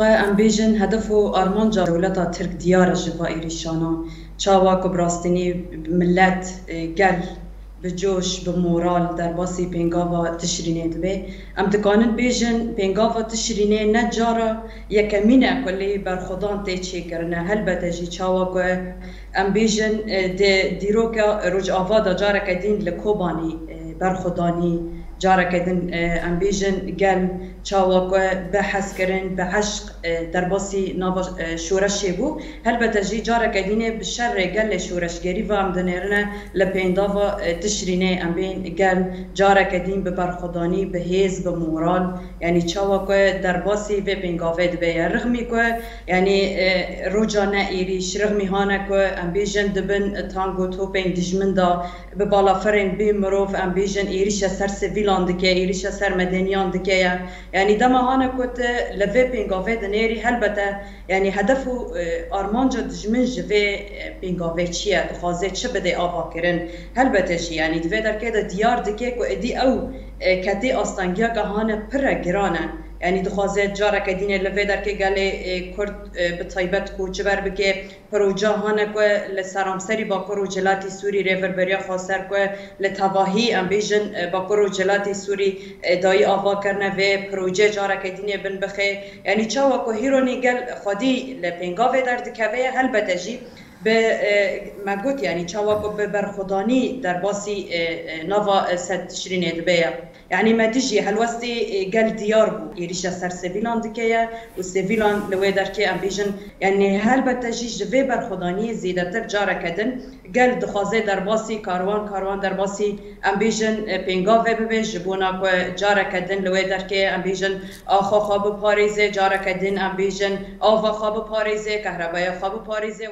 ام بیژن هدف و آرمانجا دولتا ترک دیار جوا ایریشانا چاوا که براستنی ملت گل بجوش بمورال در باسی پنگاوا تشرینه دبی ام دکانن بیژن پنگاوا تشرینه نجارا یکمینه کلی بر خودان تیچی کرنه هلبته جی چاوا که ام بیژن دیروکا روج آوادا جارا کدین لکوبانی بر خودانی جارا کدن ام بیژن گل چاوا که بحث کرن به عشق در باسی ناو شورشی بو هلبته جی جارا کدینه بشر گل شورشگری و ام دنیرنه لپینداوا تشرینه ام بین گل جارا کدین به برخودانی به هیز به مورال یعنی چاوا که در باسی و پنگاوه دبیه رغمی که یعنی روجا نئیریش رغمی هانه که ام بیژن دبن تانگو توپین دجمن دا به بالافرین بی مروف ام بیژن ایریش سر سویلان دکه ایریش سر مدنیان دکه یعنی دما هانه کت لوی پنگاوه دنیری هلبته یعنی هدف آرمانجا دجمن جوی پنگاوه چیه دخوازه چه بده آبا کرن هلبته چی یعنی دوی در که دیار دکه که ادی او کتی آستانگیا که هانه پر گرانه یعنی دخوازه جارا کدینه لوی در که گله کرد به طیبت کوچبر بکه پروژه هانه که لسرامسری با کرو جلاتی سوری ریوربریا خواستر که لتواهی ام بیژن با کرو جلاتی سوری دایی آوا کرنه و پروژه جارا کدینه بن بخه یعنی چاوا که هیرونی گل خودی لپنگاوه در دکوه هلبته جی به مگوت یعنی چاوا که به برخودانی در باسی نوا ست تشرینه دبیه یعنی مدیجی هلوستی گل دیار بو ایریش سر سویلان دکیه و سویلان لوی در که ام بیژن یعنی هلبته جی جوی برخودانی زیدتر جارا کدن گل دخوازه در باسی کاروان در باسی ام بیژن پنگاوه ببه جبونا که جارا کدن لوی در که ام بیژن آخا خواب پاریزه جارا کدن ام بیژن آوا خواب پاریزه کهربای خواب پاریزه